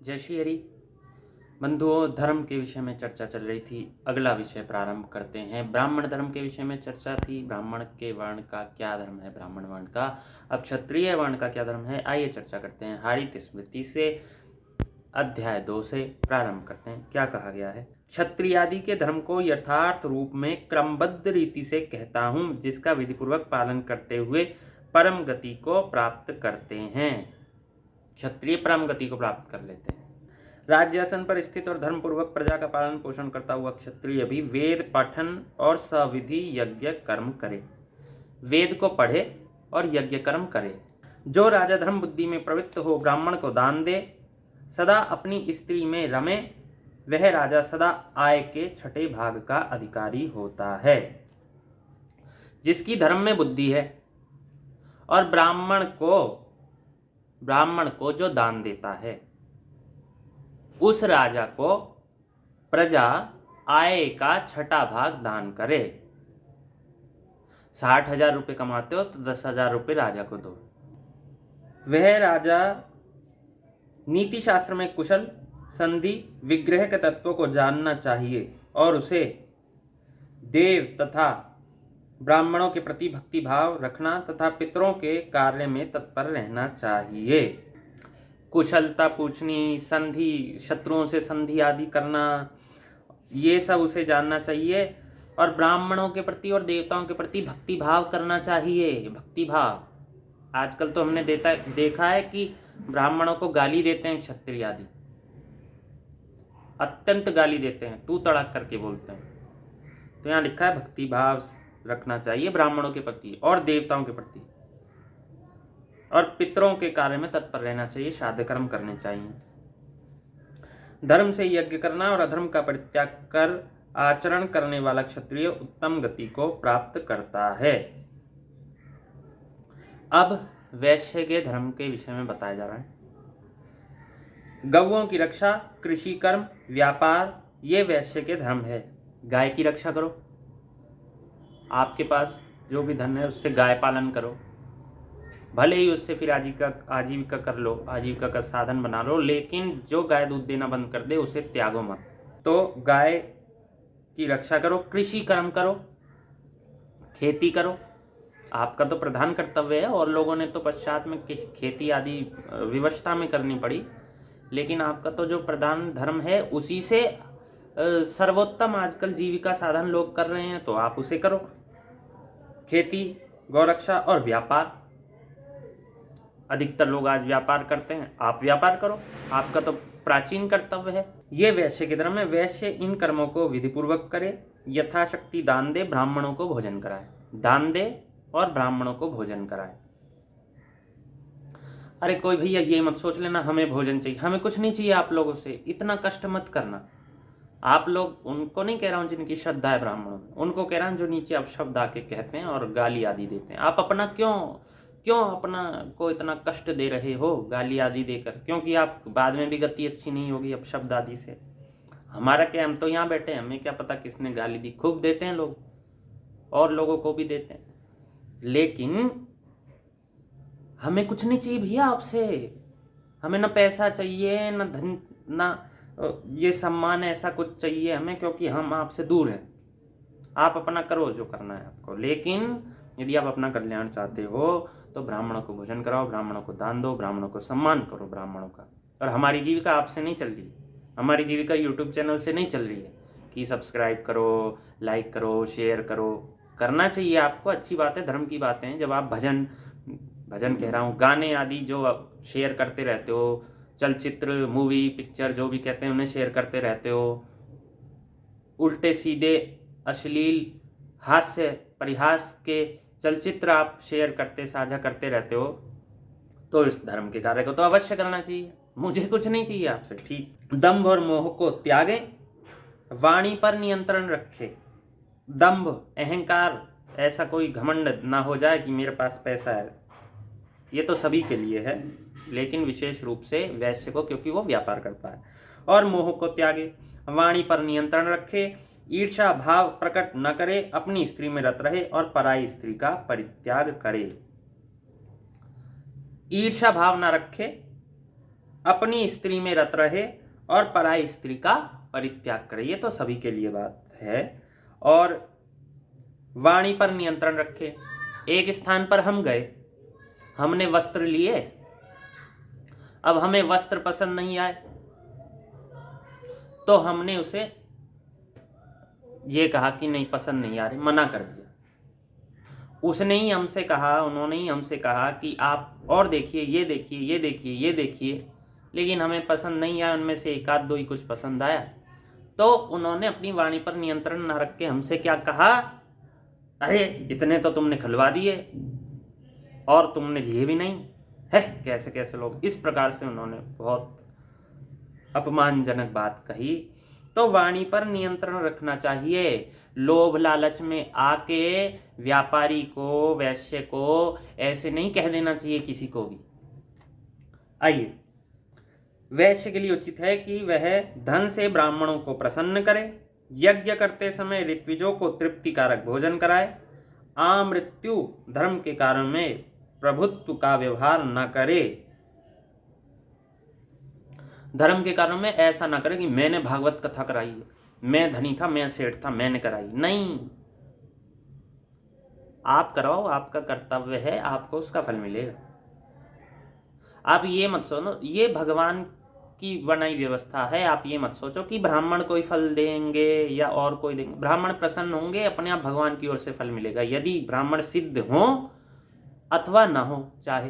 जय श्री हरि। बंधुओं, धर्म के विषय में चर्चा चल रही थी। अगला विषय प्रारंभ करते हैं। ब्राह्मण धर्म के विषय में चर्चा थी। ब्राह्मण के वर्ण का क्या धर्म है, ब्राह्मण वर्ण का। अब क्षत्रिय वर्ण का क्या धर्म है, आइए चर्चा करते हैं। हारीत स्मृति से अध्याय 2 से प्रारंभ करते हैं। क्या कहा गया है? क्षत्रियादि के धर्म को यथार्थ रूप में क्रमबद्ध रीति से कहता हूँ, जिसका विधिपूर्वक पालन करते हुए परम गति को प्राप्त करते हैं। क्षत्रिय परम गति को प्राप्त कर लेते हैं। राज्यासन पर स्थित और धर्मपूर्वक प्रजा का पालन पोषण करता हुआ क्षत्रिय भी वेद पठन और सविधि यज्ञ कर्म करे। वेद को पढ़े और यज्ञ कर्म करे। जो राजा धर्म बुद्धि में प्रवृत्त हो, ब्राह्मण को दान दे, सदा अपनी स्त्री में रमे, वह राजा सदा आय के छठे भाग का अधिकारी होता है। जिसकी धर्म में बुद्धि है और ब्राह्मण को जो दान देता है, उस राजा को प्रजा आय का छठा भाग दान करे। 60,000 रुपये कमाते हो तो 10,000 रुपये राजा को दो। वह राजा नीति शास्त्र में कुशल, संधि विग्रह के तत्वों को जानना चाहिए और उसे देव तथा ब्राह्मणों के प्रति भक्ति भाव रखना तथा पितरों के कार्य में तत्पर रहना चाहिए। कुशलता पूछनी, संधि, शत्रुओं से संधि आदि करना, ये सब उसे जानना चाहिए। और ब्राह्मणों के प्रति और देवताओं के प्रति भक्ति भाव करना चाहिए। भक्ति भाव आजकल तो हमने देखा है कि ब्राह्मणों को गाली देते हैं क्षत्रिय आदि, अत्यंत गाली देते हैं, तू तड़ाक करके बोलते हैं। तो यहाँ लिखा है भक्ति भाव रखना चाहिए ब्राह्मणों के प्रति और देवताओं के प्रति, और पितरों के कार्य में तत्पर रहना चाहिए, श्राद्ध कर्म करने चाहिए। धर्म से यज्ञ करना और अधर्म का परित्याग कर आचरण करने वाला क्षत्रिय उत्तम गति को प्राप्त करता है। अब वैश्य के धर्म के विषय में बताया जा रहा है। गौओं की रक्षा, कृषि कर्म, व्यापार, ये वैश्य के धर्म है। गाय की रक्षा करो, आपके पास जो भी धन है उससे गाय पालन करो, भले ही उससे फिर आजीविका कर लो, आजीविका का साधन बना लो, लेकिन जो गाय दूध देना बंद कर दे उसे त्यागो मत। तो गाय की रक्षा करो, कृषि कर्म करो, खेती करो, आपका तो प्रधान कर्तव्य है। और लोगों ने तो पश्चात में खेती आदि विवशता में करनी पड़ी, लेकिन आपका तो जो प्रधान धर्म है उसी से सर्वोत्तम आजकल जीविका साधन लोग कर रहे हैं, तो आप उसे करो। खेती, गौरक्षा और व्यापार, अधिकतर लोग आज व्यापार करते हैं, आप व्यापार करो, आपका तो प्राचीन कर्तव्य है। ये वैश्य के धर्म में। वैश्य इन कर्मों को विधिपूर्वक करे, यथाशक्ति दान दे, ब्राह्मणों को भोजन कराए। दान दे और ब्राह्मणों को भोजन कराए। अरे कोई भैया ये मत सोच लेना हमें भोजन चाहिए, हमें कुछ नहीं चाहिए आप लोगों से, इतना कष्ट मत करना। आप लोग, उनको नहीं कह रहा हूँ जिनकी श्रद्धा है ब्राह्मणों में, उनको कह रहा हूँ जो नीचे अब शब्द आके कहते हैं और गाली आदि देते हैं। आप अपना क्यों अपना को इतना कष्ट दे रहे हो गाली आदि देकर? क्योंकि आप बाद में भी गति अच्छी नहीं होगी अब शब्द आदि से। हमारा क्या, हम तो यहाँ बैठे हैं, हमें क्या पता किसने गाली दी। खूब देते हैं लोग और लोगों को भी देते हैं, लेकिन हमें कुछ नहीं चाहिए भैया आपसे। हमें ना पैसा चाहिए, ना धन, ना ये सम्मान, ऐसा कुछ चाहिए हमें, क्योंकि हम आपसे दूर हैं। आप अपना करो जो करना है आपको, लेकिन यदि आप अपना कल्याण चाहते हो तो ब्राह्मणों को भोजन कराओ, ब्राह्मणों को दान दो, ब्राह्मणों को सम्मान करो ब्राह्मणों का। और हमारी जीविका आपसे नहीं चल रही, हमारी जीविका यूट्यूब चैनल से नहीं चल रही है कि सब्सक्राइब करो, लाइक करो, शेयर करो। करना चाहिए आपको, अच्छी बात है, धर्म की बातें हैं। जब आप भजन कह रहा हूँ, गाने आदि जो शेयर करते रहते हो, चलचित्र, मूवी, पिक्चर जो भी कहते हैं उन्हें शेयर करते रहते हो, उल्टे सीधे अश्लील हास्य परिहास के चलचित्र आप शेयर करते, साझा करते रहते हो, तो इस धर्म के कार्य को तो अवश्य करना चाहिए। मुझे कुछ नहीं चाहिए आपसे, ठीक। दंभ और मोह को त्यागे, वाणी पर नियंत्रण रखे। दंभ, अहंकार, ऐसा कोई घमंड ना हो जाए कि मेरे पास पैसा है, ये तो सभी के लिए है, लेकिन विशेष रूप से वैश्य को, क्योंकि वो व्यापार करता है। और मोह को त्यागे, वाणी पर नियंत्रण रखे, ईर्ष्या भाव प्रकट न करे, अपनी स्त्री में रत रहे और पराई स्त्री का परित्याग करे। ईर्ष्या भाव न रखे, अपनी स्त्री में रत रहे और पराई स्त्री का परित्याग करे। ये तो सभी के लिए बात है। और वाणी पर नियंत्रण रखे। एक स्थान पर हम गए, हमने वस्त्र लिए, अब हमें वस्त्र पसंद नहीं आए तो हमने उसे ये कहा कि नहीं पसंद नहीं आ रही, मना कर दिया। उसने ही हमसे कहा, उन्होंने ही हमसे कहा कि आप और देखिए, ये देखिए, ये देखिए, ये देखिए, लेकिन हमें पसंद नहीं आया। उनमें से एक आध दो ही कुछ पसंद आया तो उन्होंने अपनी वाणी पर नियंत्रण न रख के हमसे क्या कहा, अरे इतने तो तुमने खिलवा दिए और तुमने लिए भी नहीं है। कैसे कैसे लोग, इस प्रकार से उन्होंने बहुत अपमानजनक बात कही। तो वाणी पर नियंत्रण रखना चाहिए। लोभ लालच में आके व्यापारी को, वैश्य को ऐसे नहीं कह देना चाहिए किसी को भी। आइए, वैश्य के लिए उचित है कि वह धन से ब्राह्मणों को प्रसन्न करे, यज्ञ करते समय ऋत्विजों को तृप्तिकारक भोजन कराए, आमृत्यु धर्म के कारण में प्रभुत्व का व्यवहार न करे। धर्म के कारण में ऐसा ना करे कि मैंने भागवत कथा कराई है, मैं धनी था, मैं सेठ था, मैंने कराई। नहीं, आप कराओ, आपका कर्तव्य है, आपको उसका फल मिलेगा। आप ये मत सोचो ये भगवान की बनाई व्यवस्था है। आप ये मत सोचो कि ब्राह्मण कोई फल देंगे या और कोई देंगे। ब्राह्मण प्रसन्न होंगे, अपने आप भगवान की ओर से फल मिलेगा, यदि ब्राह्मण सिद्ध हो अथवा ना हो चाहे,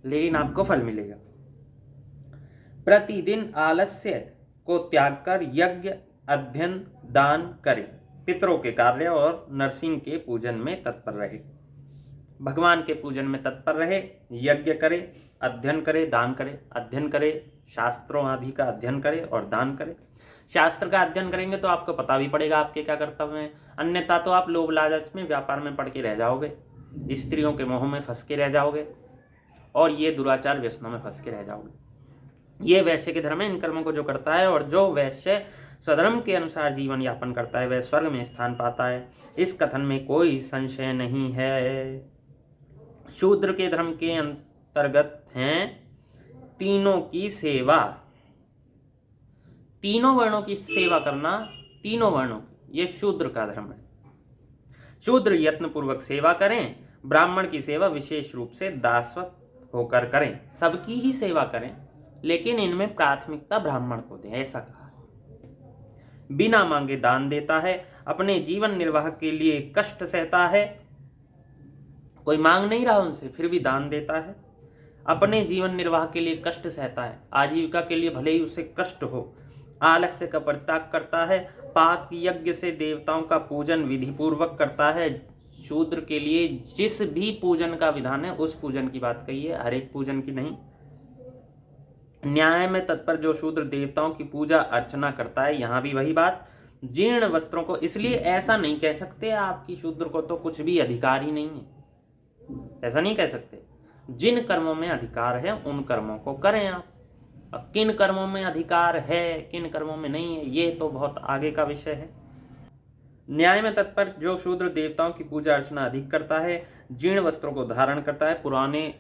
लेकिन आपको फल मिलेगा। प्रतिदिन आलस्य को त्याग कर यज्ञ, अध्ययन, दान करे, पितरों के कार्य और नरसिंह के पूजन में तत्पर रहे। भगवान के पूजन में तत्पर रहे, यज्ञ करे, अध्ययन करे, दान करे। अध्ययन करे, शास्त्रों आदि का अध्ययन करे और दान करे। शास्त्र का अध्ययन करेंगे तो आपको पता भी पड़ेगा आपके क्या कर्तव्य हैं, अन्यथा तो आप लोभ लालच में, व्यापार में पड़ के रह जाओगे, स्त्रियों के मोह में फंस के रह जाओगे और ये दुराचार व्यसनों में फंस के रह जाओगे। ये वैश्य के धर्म है। इन कर्मों को जो करता है और जो वैश्य स्वधर्म के अनुसार जीवन यापन करता है वह स्वर्ग में स्थान पाता है, इस कथन में कोई संशय नहीं है। शूद्र के धर्म के अंतर्गत हैं तीनों की सेवा। तीनों वर्णों की सेवा करना, तीनों वर्णों की, ये शूद्र का धर्म है। शूद्र यत्न पूर्वक सेवा करें, ब्राह्मण की सेवा विशेष रूप से दासवत होकर करें। सबकी ही सेवा करें लेकिन इनमें प्राथमिकता ब्राह्मण को दें, ऐसा कहा। बिना मांगे दान देता है, अपने जीवन निर्वाह के लिए कष्ट सहता है। कोई मांग नहीं रहा उनसे, फिर भी दान देता है। अपने जीवन निर्वाह के लिए कष्ट सहता है, आजीविका के लिए भले ही उसे कष्ट हो। आलस्य का परित्याग करता है, पाक यज्ञ से देवताओं का पूजन विधि पूर्वक करता है। शूद्र के लिए जिस भी पूजन का विधान है उस पूजन की बात कही है, हर एक पूजन की नहीं। न्याय में तत्पर जो शूद्र देवताओं की पूजा अर्चना करता है, यहां भी वही बात। जीर्ण वस्त्रों को, इसलिए ऐसा नहीं कह सकते आपकी शूद्र को तो कुछ भी अधिकार ही नहीं है, ऐसा नहीं कह सकते। जिन कर्मों में अधिकार है उन कर्मों को करें आप। किन कर्मों में अधिकार है, किन कर्मों में नहीं है, ये तो बहुत आगे का विषय है। न्याय में तत्पर जो शूद्र देवताओं की पूजा अर्चना अधिक करता है, जीर्ण वस्त्रों को धारण करता है, पुराने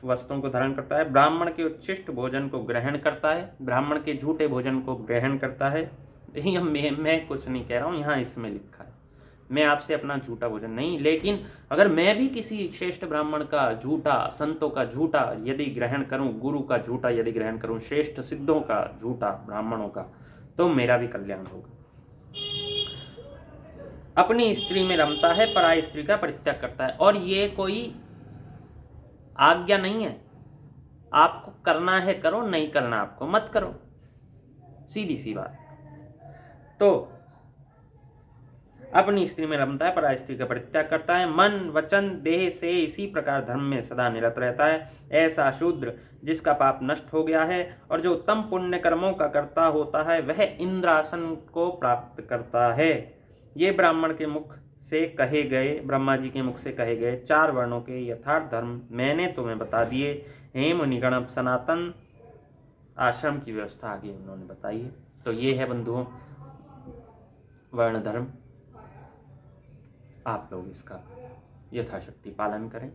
वस्त्रों को धारण करता है, ब्राह्मण के उच्छिष्ट भोजन को ग्रहण करता है, ब्राह्मण के झूठे भोजन को ग्रहण करता है। मैं कुछ नहीं कह रहा हूँ, यहाँ इसमें लिखा है। मैं आपसे अपना झूठा भोजन नहीं, लेकिन अगर मैं भी किसी श्रेष्ठ ब्राह्मण का झूठा, संतों का झूठा यदि ग्रहण करूं, गुरु का झूठा यदि ग्रहण करूं, श्रेष्ठ सिद्धों का झूठा, ब्राह्मणों का, तो मेरा भी कल्याण होगा। अपनी स्त्री में रमता है, पराई स्त्री का परित्याग करता है। और ये कोई आज्ञा नहीं है, आपको करना है करो, नहीं करना आपको मत करो, सीधी सी बात। तो अपनी स्त्री में रमता है, पराई स्त्री का परित्याग करता है, मन वचन देह से इसी प्रकार धर्म में सदा निरत रहता है। ऐसा शूद्र जिसका पाप नष्ट हो गया है और जो उत्तम पुण्य कर्मों का कर्ता होता है वह इंद्रासन को प्राप्त करता है। ये ब्राह्मण के मुख से कहे गए, ब्रह्मा जी के मुख से कहे गए 4 वर्णों के यथार्थ धर्म मैंने तुम्हें बता दिए। हे मुनिगण, सनातन आश्रम की व्यवस्था आगे उन्होंने बताई है। तो ये है बंधुओं वर्ण धर्म, आप लोग इसका यथाशक्ति पालन करें।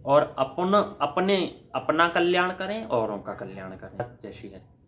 और अपना कल्याण करें, औरों का कल्याण करें। जय श्री हरि।